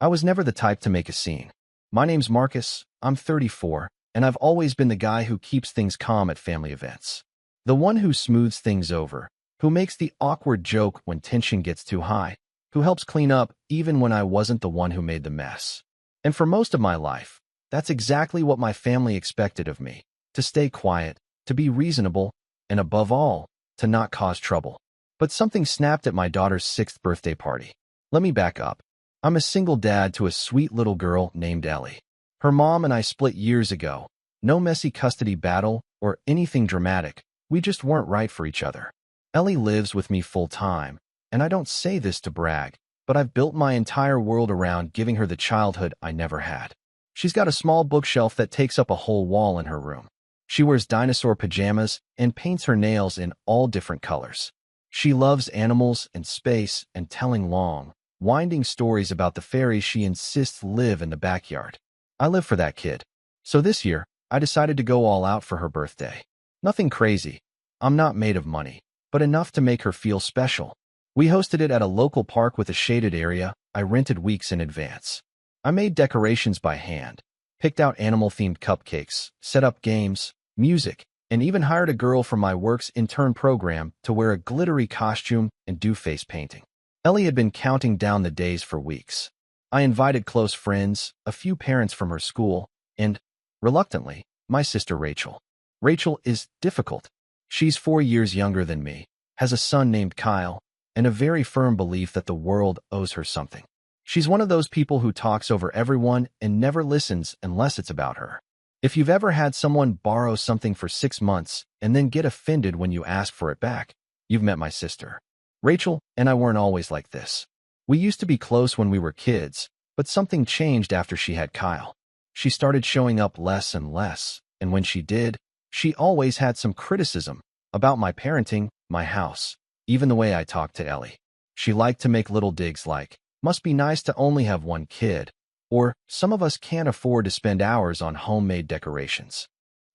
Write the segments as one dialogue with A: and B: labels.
A: I was never the type to make a scene. My name's Marcus, I'm 34, and I've always been the guy who keeps things calm at family events. The one who smooths things over, who makes the awkward joke when tension gets too high, who helps clean up even when I wasn't the one who made the mess. And for most of my life, that's exactly what my family expected of me, to stay quiet, to be reasonable, and above all, to not cause trouble. But something snapped at my daughter's 6th birthday party. Let me back up. I'm a single dad to a sweet little girl named Ellie. Her mom and I split years ago. No messy custody battle or anything dramatic. We just weren't right for each other. Ellie lives with me full-time, and I don't say this to brag, but I've built my entire world around giving her the childhood I never had. She's got a small bookshelf that takes up a whole wall in her room. She wears dinosaur pajamas and paints her nails in all different colors. She loves animals and space and telling long, winding stories about the fairies she insists live in the backyard. I live for that kid. So this year, I decided to go all out for her birthday. Nothing crazy. I'm not made of money, but enough to make her feel special. We hosted it at a local park with a shaded area I rented weeks in advance. I made decorations by hand, picked out animal-themed cupcakes, set up games, music, and even hired a girl from my work's intern program to wear a glittery costume and do face painting. Ellie had been counting down the days for weeks. I invited close friends, a few parents from her school, and, reluctantly, my sister Rachel. Rachel is difficult. She's 4 years younger than me, has a son named Kyle, and a very firm belief that the world owes her something. She's one of those people who talks over everyone and never listens unless it's about her. If you've ever had someone borrow something for 6 months and then get offended when you ask for it back, you've met my sister. Rachel and I weren't always like this. We used to be close when we were kids, but something changed after she had Kyle. She started showing up less and less, and when she did, she always had some criticism about my parenting, my house, even the way I talked to Ellie. She liked to make little digs like, "Must be nice to only have one kid," or "Some of us can't afford to spend hours on homemade decorations."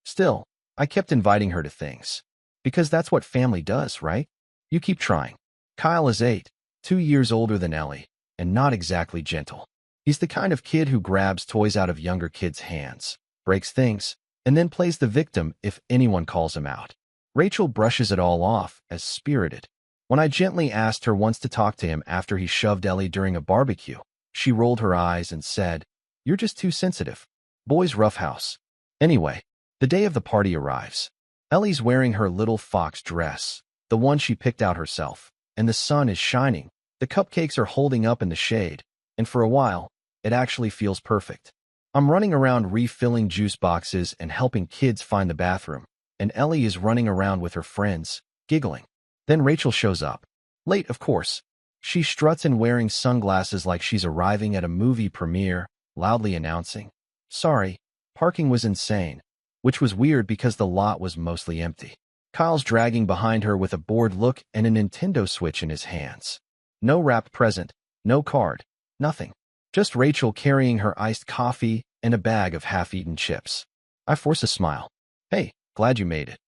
A: Still, I kept inviting her to things. Because that's what family does, right? You keep trying. Kyle is 8, 2 years older than Ellie, and not exactly gentle. He's the kind of kid who grabs toys out of younger kids' hands, breaks things, and then plays the victim if anyone calls him out. Rachel brushes it all off as spirited. When I gently asked her once to talk to him after he shoved Ellie during a barbecue, she rolled her eyes and said, "You're just too sensitive. Boys roughhouse." Anyway, the day of the party arrives. Ellie's wearing her little fox dress, the one she picked out herself, and the sun is shining. The cupcakes are holding up in the shade, and for a while, it actually feels perfect. I'm running around refilling juice boxes and helping kids find the bathroom, and Ellie is running around with her friends, giggling. Then Rachel shows up. Late, of course. She struts in wearing sunglasses like she's arriving at a movie premiere, loudly announcing, "Sorry, parking was insane," which was weird because the lot was mostly empty. Kyle's dragging behind her with a bored look and a Nintendo Switch in his hands. No wrapped present, no card, nothing. Just Rachel carrying her iced coffee and a bag of half-eaten chips. I force a smile. "Hey, glad you made it."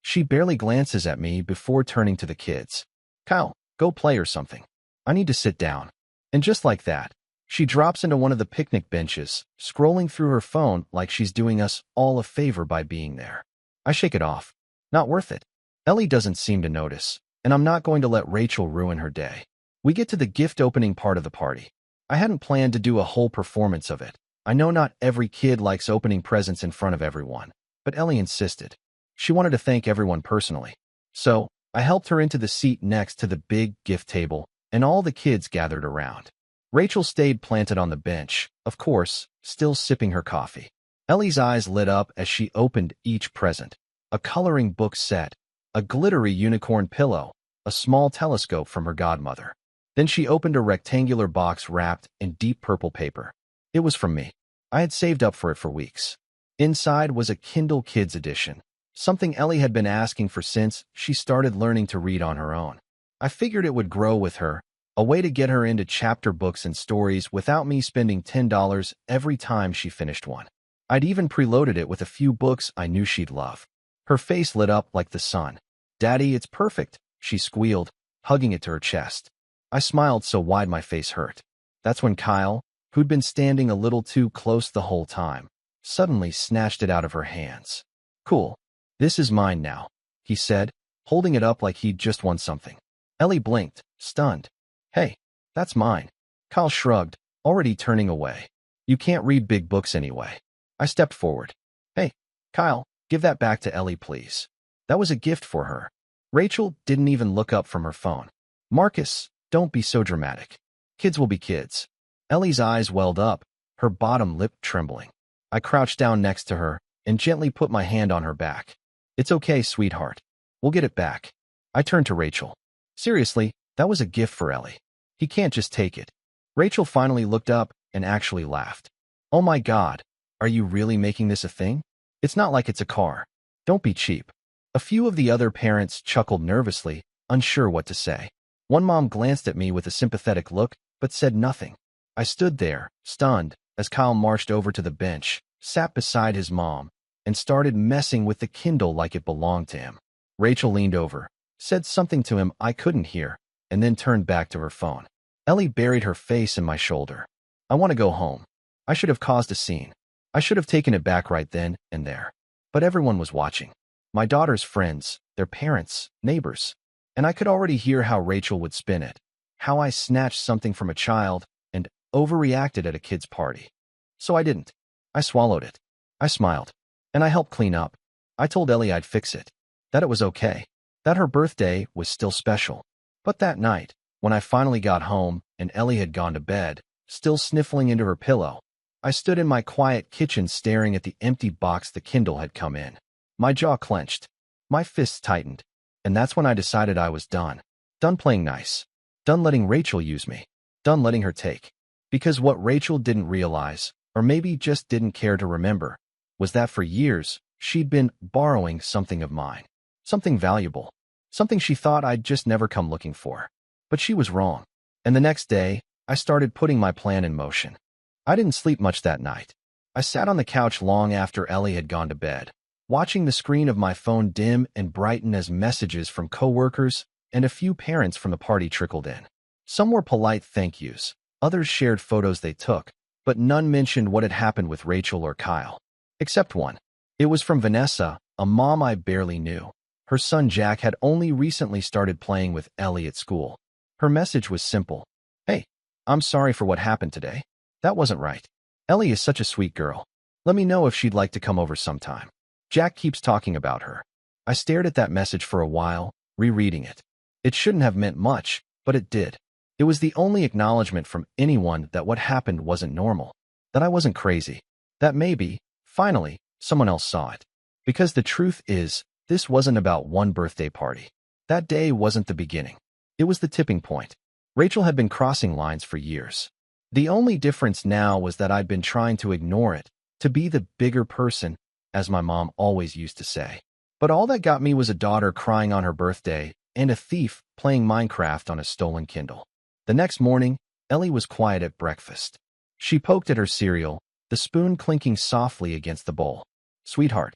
A: She barely glances at me before turning to the kids. "Kyle, go play or something. I need to sit down." And just like that, she drops into one of the picnic benches, scrolling through her phone like she's doing us all a favor by being there. I shake it off. Not worth it. Ellie doesn't seem to notice, and I'm not going to let Rachel ruin her day. We get to the gift opening part of the party. I hadn't planned to do a whole performance of it. I know not every kid likes opening presents in front of everyone, but Ellie insisted. She wanted to thank everyone personally. So, I helped her into the seat next to the big gift table, and all the kids gathered around. Rachel stayed planted on the bench, of course, still sipping her coffee. Ellie's eyes lit up as she opened each present. A coloring book set, a glittery unicorn pillow, a small telescope from her godmother. Then she opened a rectangular box wrapped in deep purple paper. It was from me. I had saved up for it for weeks. Inside was a Kindle Kids edition, something Ellie had been asking for since she started learning to read on her own. I figured it would grow with her, a way to get her into chapter books and stories without me spending $10 every time she finished one. I'd even preloaded it with a few books I knew she'd love. Her face lit up like the sun. "Daddy, it's perfect," she squealed, hugging it to her chest. I smiled so wide my face hurt. That's when Kyle, who'd been standing a little too close the whole time, suddenly snatched it out of her hands. "Cool. This is mine now," he said, holding it up like he'd just won something. Ellie blinked, stunned. "Hey, that's mine." Kyle shrugged, already turning away. "You can't read big books anyway." I stepped forward. "Hey, Kyle, give that back to Ellie, please. That was a gift for her." Rachel didn't even look up from her phone. "Marcus, don't be so dramatic. Kids will be kids." Ellie's eyes welled up, her bottom lip trembling. I crouched down next to her and gently put my hand on her back. "It's okay, sweetheart. We'll get it back." I turned to Rachel. "Seriously, that was a gift for Ellie. He can't just take it." Rachel finally looked up and actually laughed. "Oh my God, are you really making this a thing? It's not like it's a car. Don't be cheap." A few of the other parents chuckled nervously, unsure what to say. One mom glanced at me with a sympathetic look, but said nothing. I stood there, stunned, as Kyle marched over to the bench, sat beside his mom, and started messing with the Kindle like it belonged to him. Rachel leaned over, said something to him I couldn't hear, and then turned back to her phone. Ellie buried her face in my shoulder. "I want to go home. I should have caused a scene. I should have taken it back right then and there." But everyone was watching. My daughter's friends, their parents, neighbors. And I could already hear how Rachel would spin it. How I snatched something from a child and overreacted at a kid's party. So I didn't. I swallowed it. I smiled. And I helped clean up. I told Ellie I'd fix it. That it was okay. That her birthday was still special. But that night, when I finally got home and Ellie had gone to bed, still sniffling into her pillow, I stood in my quiet kitchen staring at the empty box the Kindle had come in. My jaw clenched. My fists tightened. And that's when I decided I was done. Done playing nice. Done letting Rachel use me. Done letting her take. Because what Rachel didn't realize, or maybe just didn't care to remember, was that for years, she'd been borrowing something of mine. Something valuable. Something she thought I'd just never come looking for. But she was wrong. And the next day, I started putting my plan in motion. I didn't sleep much that night. I sat on the couch long after Ellie had gone to bed, watching the screen of my phone dim and brighten as messages from coworkers and a few parents from the party trickled in. Some were polite thank yous. Others shared photos they took, but none mentioned what had happened with Rachel or Kyle. Except one. It was from Vanessa, a mom I barely knew. Her son Jack had only recently started playing with Ellie at school. Her message was simple. "Hey, I'm sorry for what happened today. That wasn't right. Ellie is such a sweet girl. Let me know if she'd like to come over sometime. Jack keeps talking about her." I stared at that message for a while, rereading it. It shouldn't have meant much, but it did. It was the only acknowledgement from anyone that what happened wasn't normal, that I wasn't crazy, that maybe, finally, someone else saw it. Because the truth is, this wasn't about one birthday party. That day wasn't the beginning. It was the tipping point. Rachel had been crossing lines for years. The only difference now was that I'd been trying to ignore it, to be the bigger person, as my mom always used to say. But all that got me was a daughter crying on her birthday and a thief playing Minecraft on a stolen Kindle. The next morning, Ellie was quiet at breakfast. She poked at her cereal, the spoon clinking softly against the bowl. "Sweetheart,"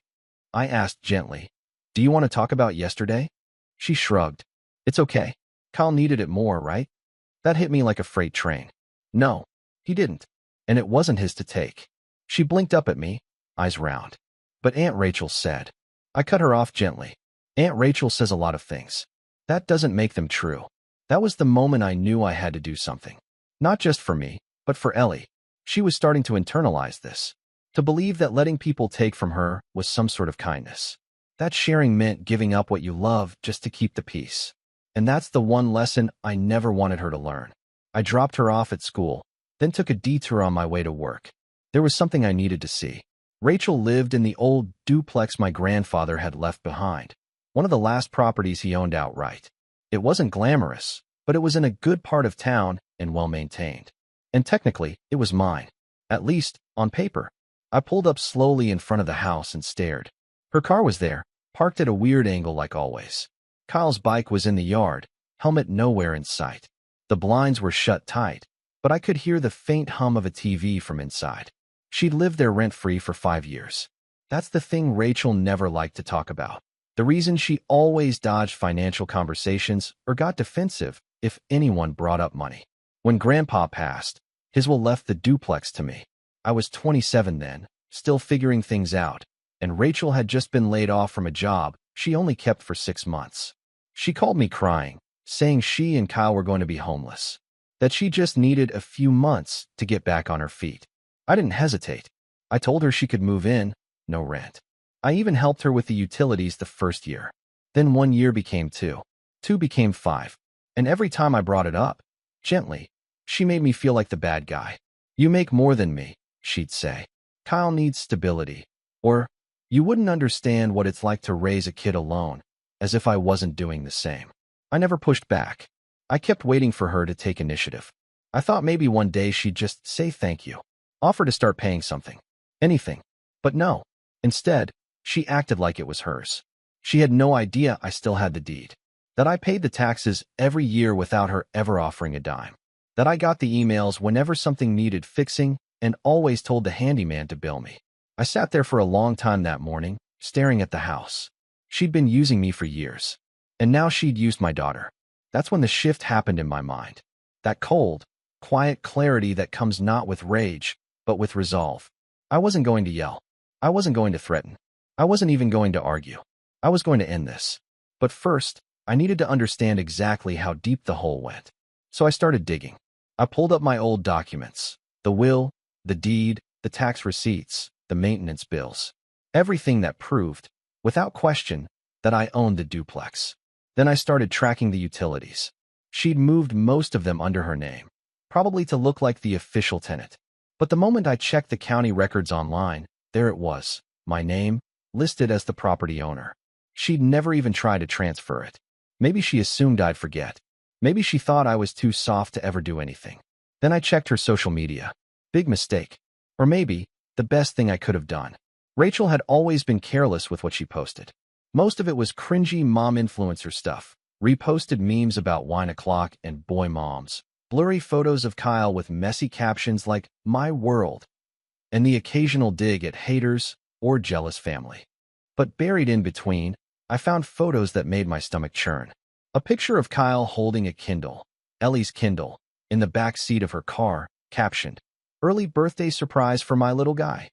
A: I asked gently, "do you want to talk about yesterday?" She shrugged. "It's okay. Kyle needed it more, right?" That hit me like a freight train. No, he didn't. And it wasn't his to take. She blinked up at me, eyes round. "But Aunt Rachel said." I cut her off gently. "Aunt Rachel says a lot of things. That doesn't make them true." That was the moment I knew I had to do something. Not just for me, but for Ellie. She was starting to internalize this. To believe that letting people take from her was some sort of kindness. That sharing meant giving up what you love just to keep the peace. And that's the one lesson I never wanted her to learn. I dropped her off at school, then took a detour on my way to work. There was something I needed to see. Rachel lived in the old duplex my grandfather had left behind, one of the last properties he owned outright. It wasn't glamorous, but it was in a good part of town and well-maintained. And technically, it was mine. At least, on paper. I pulled up slowly in front of the house and stared. Her car was there, parked at a weird angle like always. Kyle's bike was in the yard, helmet nowhere in sight. The blinds were shut tight, but I could hear the faint hum of a TV from inside. She'd lived there rent-free for 5 years. That's the thing Rachel never liked to talk about. The reason she always dodged financial conversations or got defensive if anyone brought up money. When Grandpa passed, His will left the duplex to me. I was 27 then, still figuring things out, and Rachel had just been laid off from a job she only kept for 6 months. She called me crying, saying she and Kyle were going to be homeless, that she just needed a few months to get back on her feet. I didn't hesitate. I told her she could move in, no rent. I even helped her with the utilities the first year. Then 1 year became 2. 2 became 5. And every time I brought it up, gently, she made me feel like the bad guy. You make more than me, she'd say. Kyle needs stability. Or, you wouldn't understand what it's like to raise a kid alone, as if I wasn't doing the same. I never pushed back. I kept waiting for her to take initiative. I thought maybe one day she'd just say thank you, offer to start paying something, anything. But no. Instead, she acted like it was hers. She had no idea I still had the deed, that I paid the taxes every year without her ever offering a dime, that I got the emails whenever something needed fixing and always told the handyman to bill me. I sat there for a long time that morning, staring at the house. She'd been using me for years, and now she'd used my daughter. That's when the shift happened in my mind. That cold, quiet clarity that comes not with rage, but with resolve. I wasn't going to yell. I wasn't going to threaten. I wasn't even going to argue. I was going to end this. But first, I needed to understand exactly how deep the hole went. So I started digging. I pulled up my old documents, the will, the deed, the tax receipts, the maintenance bills, everything that proved, without question, that I owned the duplex. Then I started tracking the utilities. She'd moved most of them under her name, probably to look like the official tenant. But the moment I checked the county records online, there it was, my name, listed as the property owner. She'd never even tried to transfer it. Maybe she assumed I'd forget. Maybe she thought I was too soft to ever do anything. Then I checked her social media. Big mistake. Or maybe, the best thing I could have done. Rachel had always been careless with what she posted. Most of it was cringy mom influencer stuff, reposted memes about wine o'clock and boy moms, blurry photos of Kyle with messy captions like, "My world," and the occasional dig at haters or jealous family. But buried in between, I found photos that made my stomach churn. A picture of Kyle holding a Kindle, Ellie's Kindle, in the back seat of her car, captioned, "Early birthday surprise for my little guy.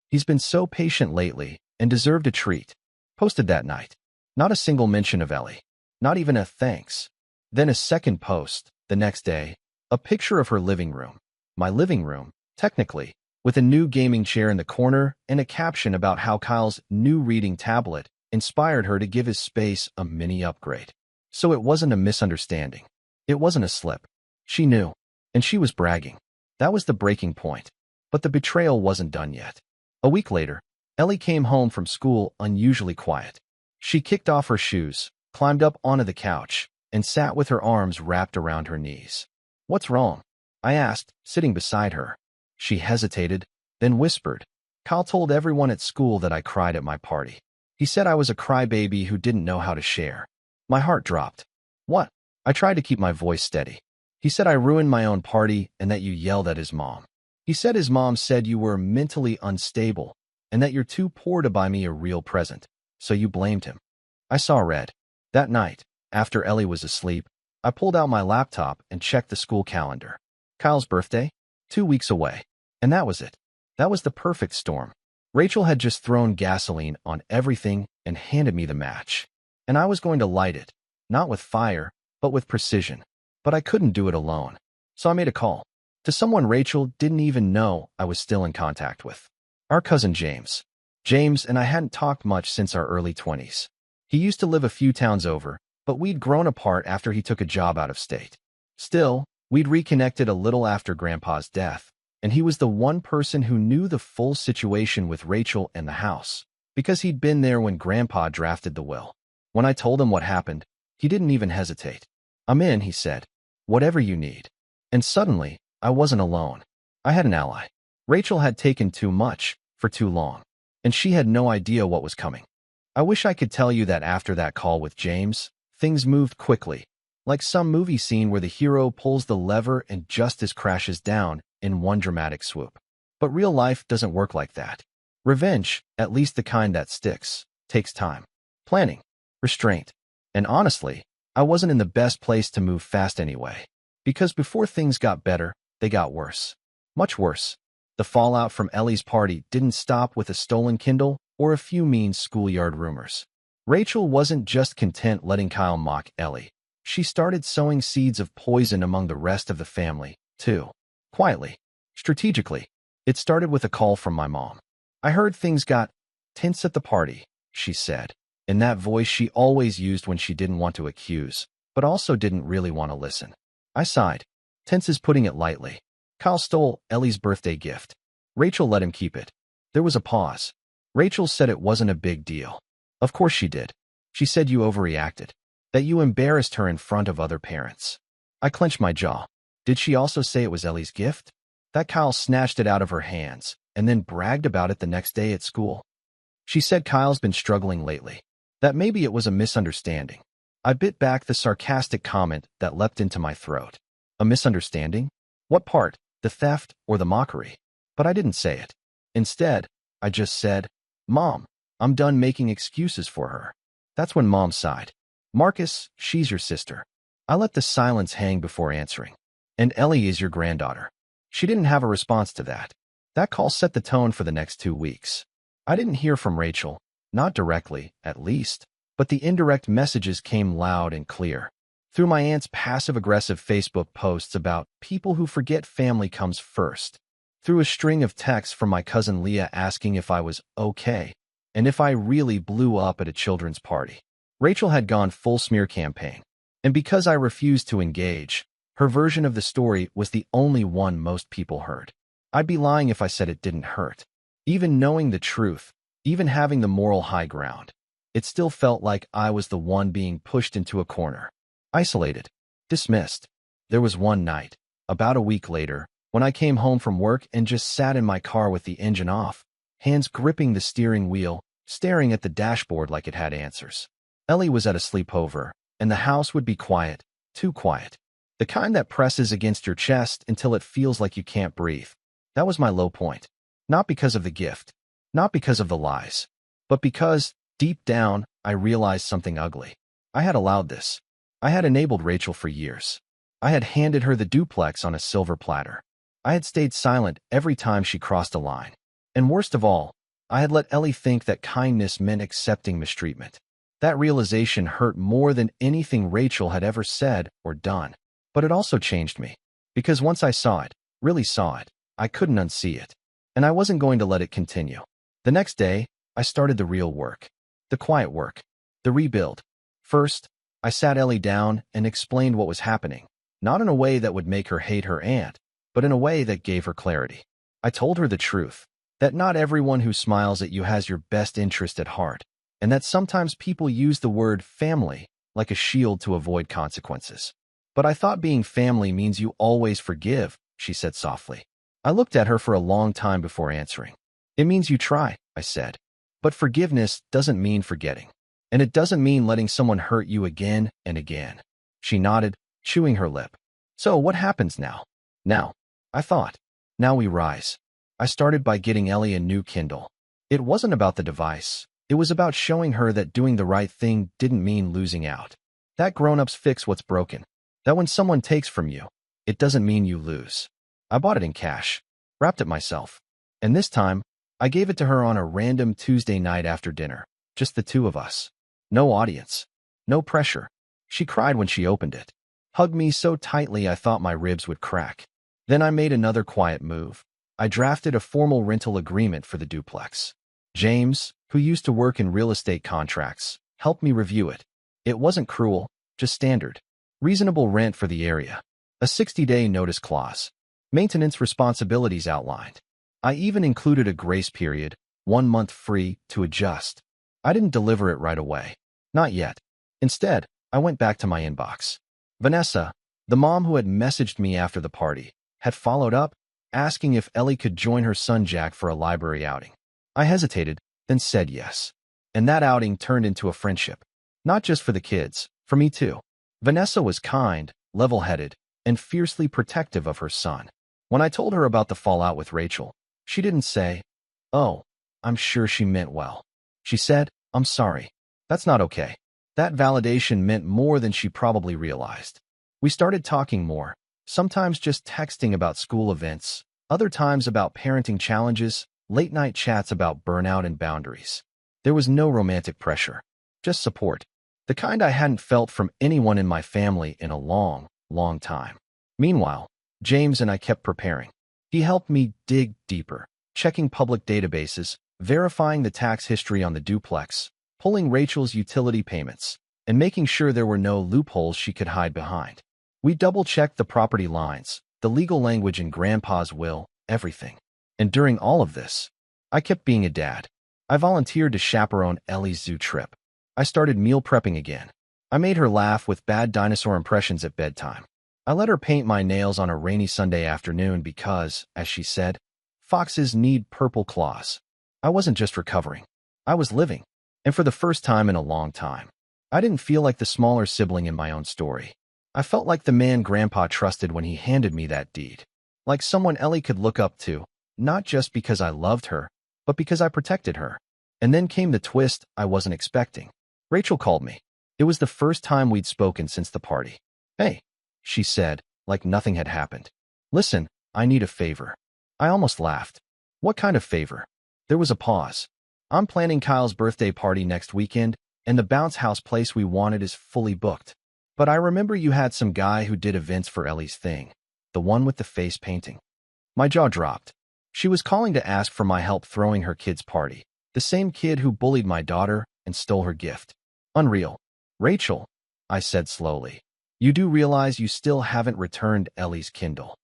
A: He's been so patient lately and deserved a treat." Posted that night. Not a single mention of Ellie. Not even a thanks. Then a second post, the next day, a picture of her living room. My living room, technically, with a new gaming chair in the corner and a caption about how Kyle's new reading tablet inspired her to give his space a mini upgrade. So it wasn't a misunderstanding. It wasn't a slip. She knew, and she was bragging. That was the breaking point. But the betrayal wasn't done yet. A week later, Ellie came home from school unusually quiet. She kicked off her shoes, climbed up onto the couch, and sat with her arms wrapped around her knees. "What's wrong?" I asked, sitting beside her. She hesitated, then whispered, "Kyle told everyone at school that I cried at my party. He said I was a crybaby who didn't know how to share." My heart dropped. "What?" I tried to keep my voice steady. "He said I ruined my own party and that you yelled at his mom. He said his mom said you were mentally unstable and that you're too poor to buy me a real present, so you blamed him." I saw red. That night, after Ellie was asleep, I pulled out my laptop and checked the school calendar. Kyle's birthday? 2 weeks away. And that was it. That was the perfect storm. Rachel had just thrown gasoline on everything and handed me the match. And I was going to light it, not with fire, but with precision. But I couldn't do it alone. So I made a call. To someone Rachel didn't even know I was still in contact with. Our cousin James. James and I hadn't talked much since our early 20s. He used to live a few towns over, but we'd grown apart after he took a job out of state. Still, we'd reconnected a little after Grandpa's death, and he was the one person who knew the full situation with Rachel and the house, because he'd been there when Grandpa drafted the will. When I told him what happened, he didn't even hesitate. "I'm in," he said. "Whatever you need." And suddenly, I wasn't alone. I had an ally. Rachel had taken too much, for too long, and she had no idea what was coming. I wish I could tell you that after that call with James, things moved quickly, like some movie scene where the hero pulls the lever and justice crashes down in one dramatic swoop. But real life doesn't work like that. Revenge, at least the kind that sticks, takes time, planning, restraint. And honestly, I wasn't in the best place to move fast anyway, because before things got better, they got worse. Much worse. The fallout from Ellie's party didn't stop with a stolen Kindle or a few mean schoolyard rumors. Rachel wasn't just content letting Kyle mock Ellie. She started sowing seeds of poison among the rest of the family, too. Quietly. Strategically. It started with a call from my mom. "I heard things got tense at the party," she said, in that voice she always used when she didn't want to accuse, but also didn't really want to listen. I sighed. Tense is putting it lightly. Kyle stole Ellie's birthday gift. Rachel let him keep it. There was a pause. Rachel said it wasn't a big deal. Of course she did. She said you overreacted. That you embarrassed her in front of other parents. I clenched my jaw. Did she also say it was Ellie's gift? That Kyle snatched it out of her hands and then bragged about it the next day at school. She said Kyle's been struggling lately. That maybe it was a misunderstanding. I bit back the sarcastic comment that leapt into my throat. A misunderstanding? What part? The theft or the mockery? But I didn't say it. Instead, I just said, "Mom, I'm done making excuses for her." That's when Mom sighed. "Marcus, she's your sister." I let the silence hang before answering. "And Ellie is your granddaughter." She didn't have a response to that. That call set the tone for the next 2 weeks. I didn't hear from Rachel, not directly, at least, but the indirect messages came loud and clear. Through my aunt's passive-aggressive Facebook posts about people who forget family comes first. Through a string of texts from my cousin Leah asking if I was okay, and if I really blew up at a children's party. Rachel had gone full smear campaign. And because I refused to engage, her version of the story was the only one most people heard. I'd be lying if I said it didn't hurt. Even knowing the truth, even having the moral high ground, it still felt like I was the one being pushed into a corner. Isolated. Dismissed. There was one night, about a week later, when I came home from work and just sat in my car with the engine off, hands gripping the steering wheel, staring at the dashboard like it had answers. Ellie was at a sleepover, and the house would be quiet, too quiet. The kind that presses against your chest until it feels like you can't breathe. That was my low point. Not because of the gift, not because of the lies, but because, deep down, I realized something ugly. I had allowed this. I had enabled Rachel for years. I had handed her the duplex on a silver platter. I had stayed silent every time she crossed a line. And worst of all, I had let Ellie think that kindness meant accepting mistreatment. That realization hurt more than anything Rachel had ever said or done. But it also changed me. Because once I saw it, really saw it, I couldn't unsee it. And I wasn't going to let it continue. The next day, I started the real work. The quiet work. The rebuild. First, I sat Ellie down and explained what was happening. Not in a way that would make her hate her aunt, but in a way that gave her clarity. I told her the truth. That not everyone who smiles at you has your best interest at heart. And that sometimes people use the word family like a shield to avoid consequences. "But I thought being family means you always forgive," she said softly. I looked at her for a long time before answering. "It means you try," I said. "But forgiveness doesn't mean forgetting. And it doesn't mean letting someone hurt you again and again." She nodded, chewing her lip. "So what happens now?" "Now," I thought. "Now we rise." I started by getting Ellie a new Kindle. It wasn't about the device. It was about showing her that doing the right thing didn't mean losing out. That grown-ups fix what's broken. That when someone takes from you, it doesn't mean you lose. I bought it in cash, wrapped it myself. And this time, I gave it to her on a random Tuesday night after dinner. Just the two of us. No audience. No pressure. She cried when she opened it. Hugged me so tightly I thought my ribs would crack. Then I made another quiet move. I drafted a formal rental agreement for the duplex. James, who used to work in real estate contracts, helped me review it. It wasn't cruel, just standard. Reasonable rent for the area. A 60-day notice clause. Maintenance responsibilities outlined. I even included a grace period, 1 month free, to adjust. I didn't deliver it right away. Not yet. Instead, I went back to my inbox. Vanessa, the mom who had messaged me after the party, had followed up, asking if Ellie could join her son Jack for a library outing. I hesitated, then said yes. And that outing turned into a friendship. Not just for the kids, for me too. Vanessa was kind, level-headed, and fiercely protective of her son. When I told her about the fallout with Rachel, she didn't say, "Oh, I'm sure she meant well." She said, "I'm sorry. That's not okay." That validation meant more than she probably realized. We started talking more, sometimes just texting about school events, Other times about parenting challenges, late-night chats about burnout and boundaries. There was no romantic pressure, just support. The kind I hadn't felt from anyone in my family in a long, long time. Meanwhile, James and I kept preparing. He helped me dig deeper, checking public databases, verifying the tax history on the duplex, pulling Rachel's utility payments, and making sure there were no loopholes she could hide behind. We double-checked the property lines, the legal language in Grandpa's will, everything. And during all of this, I kept being a dad. I volunteered to chaperone Ellie's zoo trip. I started meal prepping again. I made her laugh with bad dinosaur impressions at bedtime. I let her paint my nails on a rainy Sunday afternoon because, as she said, foxes need purple claws. I wasn't just recovering. I was living. And for the first time in a long time, I didn't feel like the smaller sibling in my own story. I felt like the man Grandpa trusted when he handed me that deed. Like someone Ellie could look up to, not just because I loved her, but because I protected her. And then came the twist I wasn't expecting. Rachel called me. It was the first time we'd spoken since the party. "Hey," she said, like nothing had happened. "Listen, I need a favor." I almost laughed. "What kind of favor?" There was a pause. "I'm planning Kyle's birthday party next weekend, and the bounce house place we wanted is fully booked. But I remember you had some guy who did events for Ellie's thing, the one with the face painting." My jaw dropped. She was calling to ask for my help throwing her kid's party, the same kid who bullied my daughter and stole her gift. Unreal. "Rachel," I said slowly, "you do realize you still haven't returned Ellie's Kindle."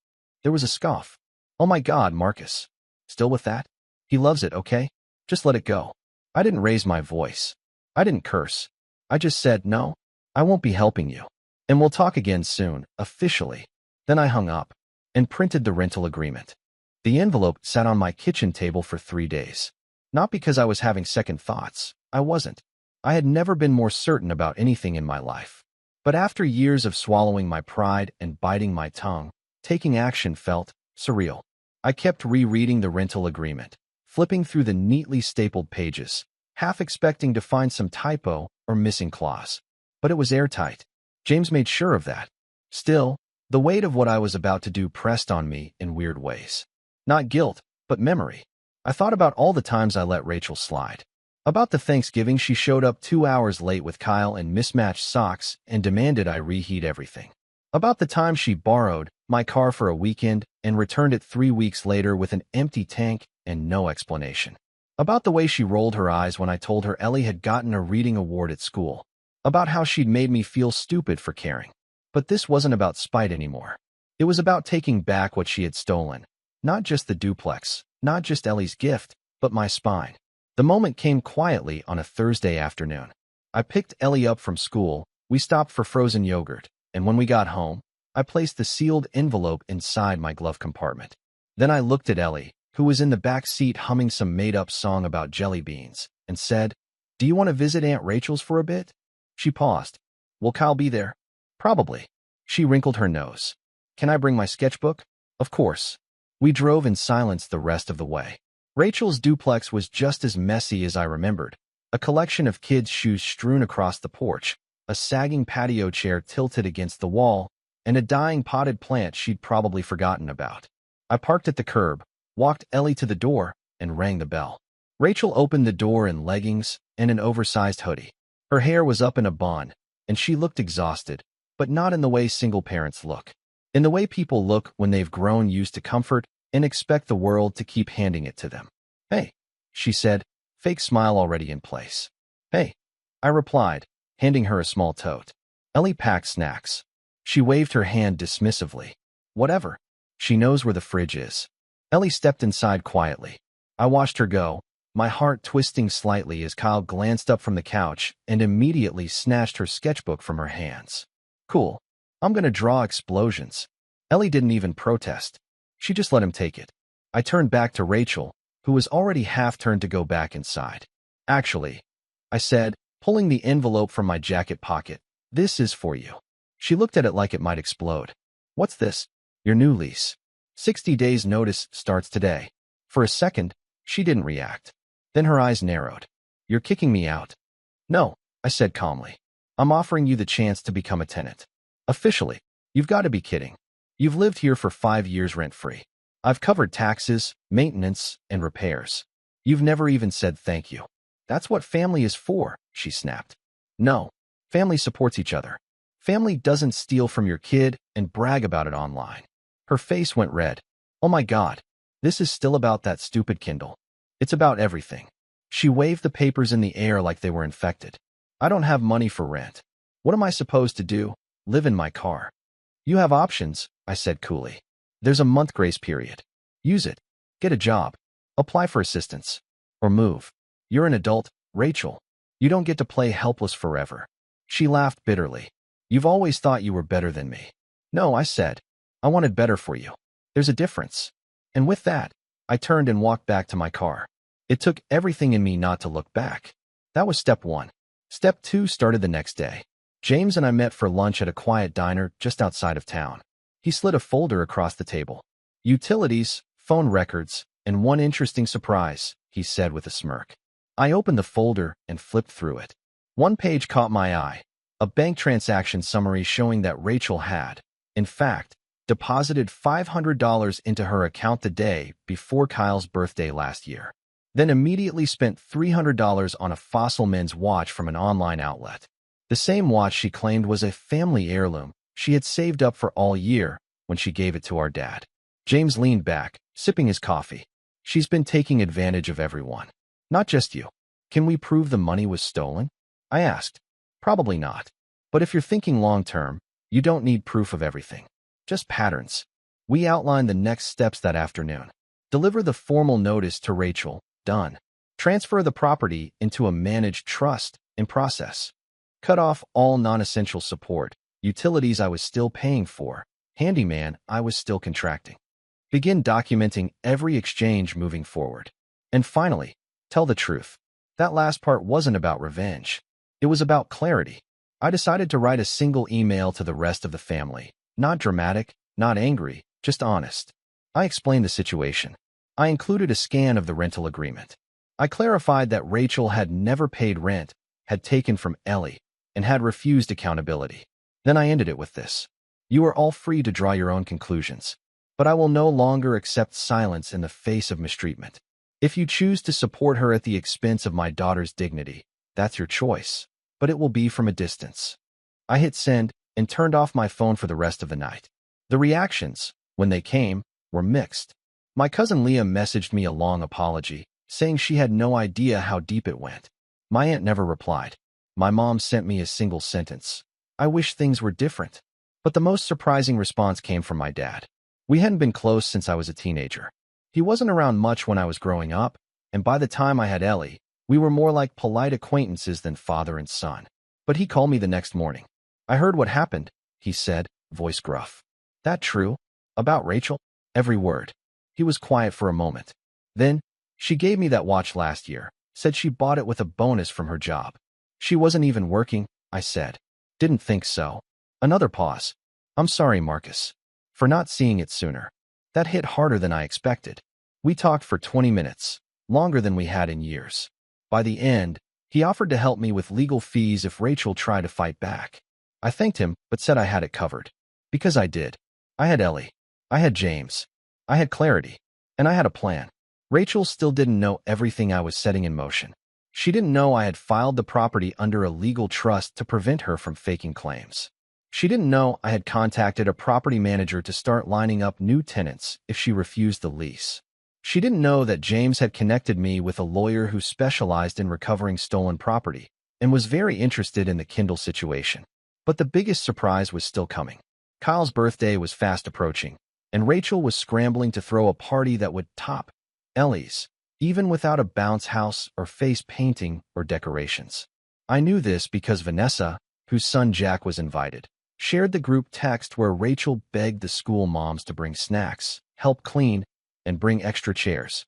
A: There was a scoff. "Oh my God, Marcus. Still with that? He loves it, okay? Just let it go." I didn't raise my voice. I didn't curse. I just said, "No, I won't be helping you. And we'll talk again soon, officially." Then I hung up and printed the rental agreement. The envelope sat on my kitchen table for 3 days. Not because I was having second thoughts. I wasn't. I had never been more certain about anything in my life. But after years of swallowing my pride and biting my tongue, taking action felt surreal. I kept rereading the rental agreement, flipping through the neatly stapled pages, half expecting to find some typo or missing clause. But it was airtight. James made sure of that. Still, the weight of what I was about to do pressed on me in weird ways. Not guilt, but memory. I thought about all the times I let Rachel slide. About the Thanksgiving she showed up 2 hours late with Kyle in mismatched socks and demanded I reheat everything. About the time she borrowed my car for a weekend and returned it 3 weeks later with an empty tank and no explanation. About the way she rolled her eyes when I told her Ellie had gotten a reading award at school. About how she'd made me feel stupid for caring. But this wasn't about spite anymore. It was about taking back what she had stolen. Not just the duplex, not just Ellie's gift, but my spine. The moment came quietly on a Thursday afternoon. I picked Ellie up from school, we stopped for frozen yogurt, and when we got home, I placed the sealed envelope inside my glove compartment. Then I looked at Ellie, who was in the back seat humming some made-up song about jelly beans, and said, "Do you want to visit Aunt Rachel's for a bit?" She paused. "Will Kyle be there?" "Probably." She wrinkled her nose. "Can I bring my sketchbook?" "Of course." We drove in silence the rest of the way. Rachel's duplex was just as messy as I remembered. A collection of kids' shoes strewn across the porch, a sagging patio chair tilted against the wall, and a dying potted plant she'd probably forgotten about. I parked at the curb, walked Ellie to the door, and rang the bell. Rachel opened the door in leggings and an oversized hoodie. Her hair was up in a bun, and she looked exhausted, but not in the way single parents look. In the way people look when they've grown used to comfort and expect the world to keep handing it to them. "Hey," she said, fake smile already in place. "Hey," I replied, handing her a small tote. Ellie packed snacks. She waved her hand dismissively. "Whatever. She knows where the fridge is." Ellie stepped inside quietly. I watched her go, my heart twisting slightly as Kyle glanced up from the couch and immediately snatched her sketchbook from her hands. "Cool. I'm gonna draw explosions." Ellie didn't even protest. She just let him take it. I turned back to Rachel, who was already half turned to go back inside. "Actually," I said, pulling the envelope from my jacket pocket, "this is for you." She looked at it like it might explode. "What's this?" "Your new lease. 60 days notice starts today." For a second, she didn't react. Then her eyes narrowed. "You're kicking me out." "No," I said calmly. "I'm offering you the chance to become a tenant. Officially." "You've got to be kidding. You've lived here for 5 years rent-free." I've covered taxes, maintenance, and repairs. You've never even said thank you. That's what family is for, she snapped. No, family supports each other. Family doesn't steal from your kid and brag about it online. Her face went red. Oh my God, this is still about that stupid Kindle. It's about everything. She waved the papers in the air like they were infected. I don't have money for rent. What am I supposed to do? Live in my car. You have options, I said coolly. There's a month grace period. Use it. Get a job. Apply for assistance. Or move. You're an adult, Rachel. You don't get to play helpless forever. She laughed bitterly. You've always thought you were better than me. No, I said. I wanted better for you. There's a difference. And with that, I turned and walked back to my car. It took everything in me not to look back. That was step 1. Step 2 started the next day. James and I met for lunch at a quiet diner just outside of town. He slid a folder across the table. Utilities, phone records, and one interesting surprise, he said with a smirk. I opened the folder and flipped through it. One page caught my eye, a bank transaction summary showing that Rachel had, in fact, deposited $500 into her account the day before Kyle's birthday last year, then immediately spent $300 on a Fossil men's watch from an online outlet. The same watch she claimed was a family heirloom she had saved up for all year when she gave it to our dad. James leaned back, sipping his coffee. She's been taking advantage of everyone. Not just you. Can we prove the money was stolen? I asked. Probably not. But if you're thinking long-term, you don't need proof of everything. Just patterns. We outlined the next steps that afternoon. Deliver the formal notice to Rachel. Done. Transfer the property into a managed trust. In process. Cut off all non-essential support. Utilities I was still paying for. Handyman I was still contracting. Begin documenting every exchange moving forward. And finally, tell the truth. That last part wasn't about revenge. It was about clarity. I decided to write a single email to the rest of the family. Not dramatic, not angry, just honest. I explained the situation. I included a scan of the rental agreement. I clarified that Rachel had never paid rent, had taken from Ellie, and had refused accountability. Then I ended it with this. You are all free to draw your own conclusions, but I will no longer accept silence in the face of mistreatment. If you choose to support her at the expense of my daughter's dignity, that's your choice, but it will be from a distance. I hit send and turned off my phone for the rest of the night. The reactions, when they came, were mixed. My cousin Leah messaged me a long apology, saying she had no idea how deep it went. My aunt never replied. My mom sent me a single sentence. I wish things were different. But the most surprising response came from my dad. We hadn't been close since I was a teenager. He wasn't around much when I was growing up, and by the time I had Ellie, we were more like polite acquaintances than father and son. But he called me the next morning. I heard what happened, he said, voice gruff. That true? About Rachel? Every word. He was quiet for a moment. Then, she gave me that watch last year, said she bought it with a bonus from her job. She wasn't even working, I said. Didn't think so. Another pause. I'm sorry, Marcus, for not seeing it sooner. That hit harder than I expected. We talked for 20 minutes, longer than we had in years. By the end, he offered to help me with legal fees if Rachel tried to fight back. I thanked him, but said I had it covered. Because I did. I had Ellie. I had James. I had clarity. And I had a plan. Rachel still didn't know everything I was setting in motion. She didn't know I had filed the property under a legal trust to prevent her from faking claims. She didn't know I had contacted a property manager to start lining up new tenants if she refused the lease. She didn't know that James had connected me with a lawyer who specialized in recovering stolen property and was very interested in the Kindle situation. But the biggest surprise was still coming. Kyle's birthday was fast approaching, and Rachel was scrambling to throw a party that would top Ellie's, even without a bounce house or face painting or decorations. I knew this because Vanessa, whose son Jack was invited, shared the group text where Rachel begged the school moms to bring snacks, help clean, and bring extra chairs.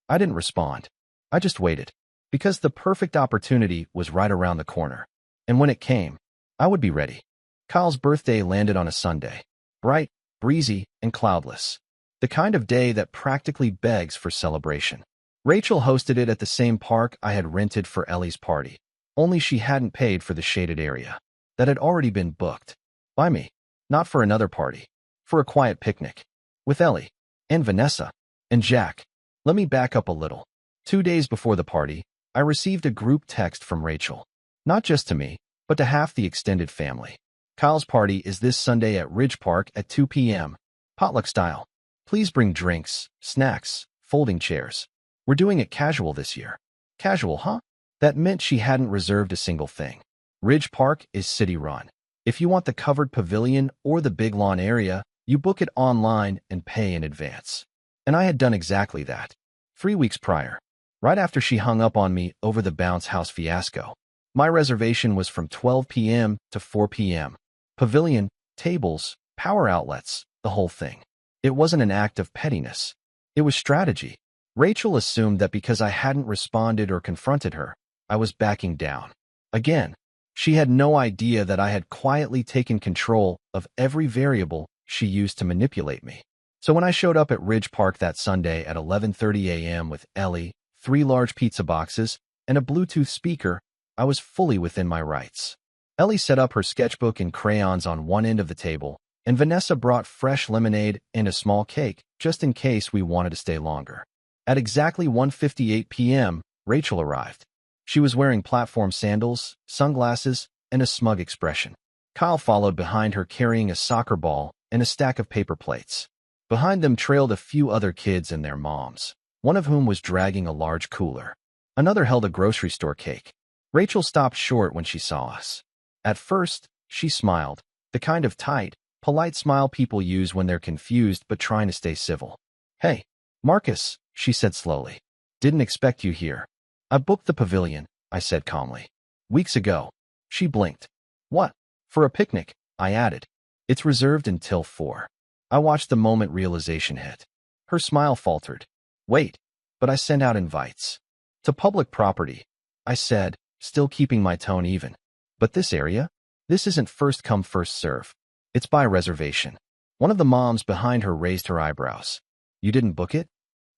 A: I didn't respond. I just waited, because the perfect opportunity was right around the corner. And when it came, I would be ready. Kyle's birthday landed on a Sunday. Bright, breezy, and cloudless. The kind of day that practically begs for celebration. Rachel hosted it at the same park I had rented for Ellie's party, only she hadn't paid for the shaded area. That had already been booked. By me. Not for another party. For a quiet picnic. With Ellie. and Vanessa, and Jack. Let me back up a little. 2 days before the party, I received a group text from Rachel. Not just to me, but to half the extended family. Kyle's party is this Sunday at Ridge Park at 2 p.m. Potluck style. Please bring drinks, snacks, folding chairs. We're doing it casual this year. Casual, huh? That meant she hadn't reserved a single thing. Ridge Park is city-run. If you want the covered pavilion or the big lawn area, you book it online and pay in advance. And I had done exactly that. 3 weeks prior, right after she hung up on me over the bounce house fiasco. My reservation was from 12 p.m. to 4 p.m. Pavilion, tables, power outlets, the whole thing. It wasn't an act of pettiness. It was strategy. Rachel assumed that because I hadn't responded or confronted her, I was backing down. Again, she had no idea that I had quietly taken control of every variable she used to manipulate me. So when I showed up at Ridge Park that Sunday at 11:30 a.m. with Ellie, 3 large pizza boxes, and a Bluetooth speaker, I was fully within my rights. Ellie set up her sketchbook and crayons on one end of the table, and Vanessa brought fresh lemonade and a small cake, just in case we wanted to stay longer. At exactly 1:58 p.m., Rachel arrived. She was wearing platform sandals, sunglasses, and a smug expression. Kyle followed behind her carrying a soccer ball and a stack of paper plates. Behind them trailed a few other kids and their moms, one of whom was dragging a large cooler. Another held a grocery store cake. Rachel stopped short when she saw us. At first, she smiled, the kind of tight, polite smile people use when they're confused but trying to stay civil. "Hey, Marcus," she said slowly. "Didn't expect you here." "I booked the pavilion," I said calmly. "Weeks ago." She blinked. "What? For a picnic?" I added. "It's reserved until 4. I watched the moment realization hit. Her smile faltered. "Wait, but I sent out invites." "To public property," I said, still keeping my tone even. "But this area? This isn't first come first serve. It's by reservation." One of the moms behind her raised her eyebrows. "You didn't book it?"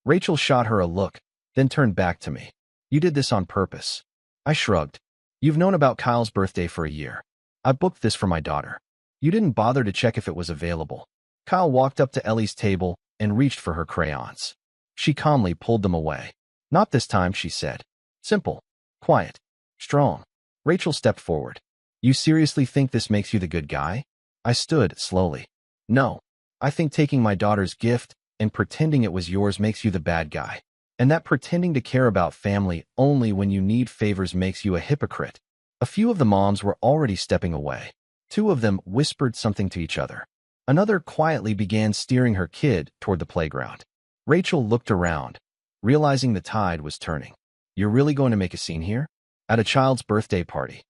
A: Rachel shot her a look, then turned back to me. "You did this on purpose." I shrugged. "You've known about Kyle's birthday for a year. I booked this for my daughter. You didn't bother to check if it was available." Kyle walked up to Ellie's table and reached for her crayons. She calmly pulled them away. "Not this time," she said. "Simple, quiet, strong." Rachel stepped forward. "You seriously think this makes you the good guy?" I stood slowly. "No, I think taking my daughter's gift and pretending it was yours makes you the bad guy. And that pretending to care about family only when you need favors makes you a hypocrite." A few of the moms were already stepping away. 2 of them whispered something to each other. Another quietly began steering her kid toward the playground. Rachel looked around, realizing the tide was turning. "You're really going to make a scene here? At a child's birthday party?"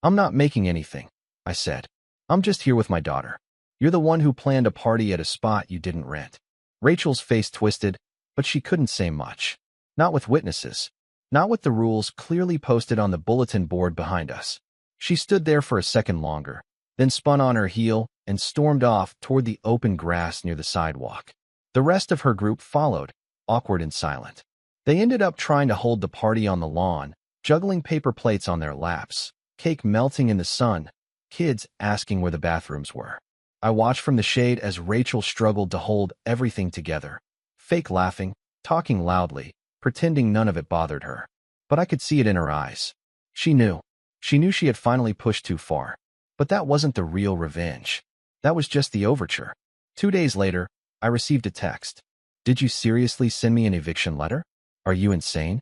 A: "I'm not making anything," I said. "I'm just here with my daughter. You're the one who planned a party at a spot you didn't rent." Rachel's face twisted, but she couldn't say much. Not with witnesses. Not with the rules clearly posted on the bulletin board behind us. She stood there for a second longer, then spun on her heel and stormed off toward the open grass near the sidewalk. The rest of her group followed, awkward and silent. They ended up trying to hold the party on the lawn, juggling paper plates on their laps, cake melting in the sun, kids asking where the bathrooms were. I watched from the shade as Rachel struggled to hold everything together, fake laughing, talking loudly, pretending none of it bothered her. But I could see it in her eyes. She knew. She knew she had finally pushed too far. But that wasn't the real revenge. That was just the overture. 2 days later, I received a text. "Did you seriously send me an eviction letter? Are you insane?"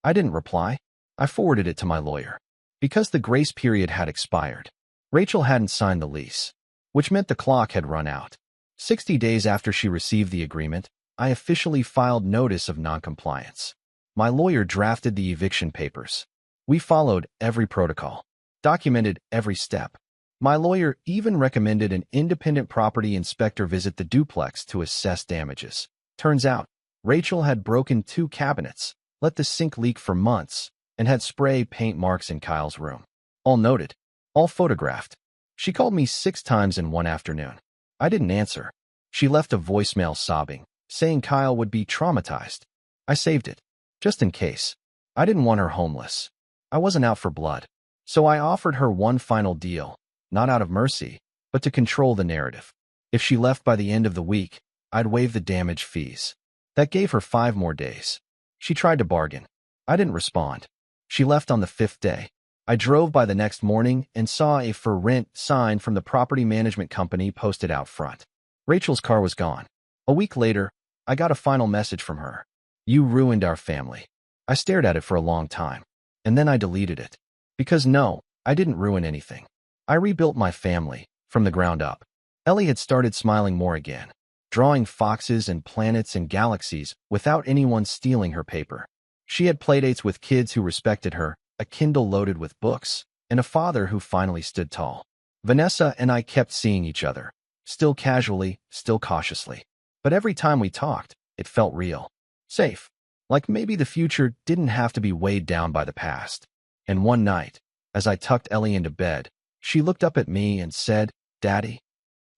A: I didn't reply. I forwarded it to my lawyer. Because the grace period had expired. Rachel hadn't signed the lease, which meant the clock had run out. 60 days after she received the agreement, I officially filed notice of noncompliance. My lawyer drafted the eviction papers. We followed every protocol, documented every step. My lawyer even recommended an independent property inspector visit the duplex to assess damages. Turns out, Rachel had broken 2 cabinets, let the sink leak for months, and had spray paint marks in Kyle's room. All noted, all photographed. She called me 6 times in one afternoon. I didn't answer. She left a voicemail sobbing, saying Kyle would be traumatized. I saved it, just in case. I didn't want her homeless. I wasn't out for blood. So I offered her one final deal, not out of mercy, but to control the narrative. If she left by the end of the week, I'd waive the damage fees. That gave her 5 more days. She tried to bargain. I didn't respond. She left on the 5th day. I drove by the next morning and saw a for rent sign from the property management company posted out front. Rachel's car was gone. A week later, I got a final message from her. You ruined our family. I stared at it for a long time, and then I deleted it. Because no, I didn't ruin anything. I rebuilt my family from the ground up. Ellie had started smiling more again, drawing foxes and planets and galaxies without anyone stealing her paper. She had playdates with kids who respected her, a Kindle loaded with books, and a father who finally stood tall. Vanessa and I kept seeing each other, still casually, still cautiously. But every time we talked, it felt real. Safe. Like maybe the future didn't have to be weighed down by the past. And one night, as I tucked Ellie into bed, she looked up at me and said, Daddy?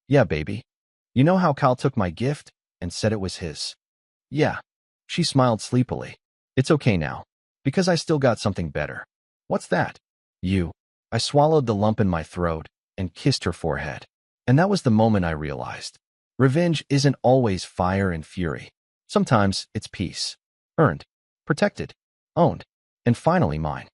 A: Yeah, baby. You know how Kyle took my gift and said it was his? Yeah. She smiled sleepily. It's okay now, because I still got something better. What's that? You. I swallowed the lump in my throat and kissed her forehead. And that was the moment I realized. Revenge isn't always fire and fury. Sometimes it's peace. Earned, protected, owned, and finally mine.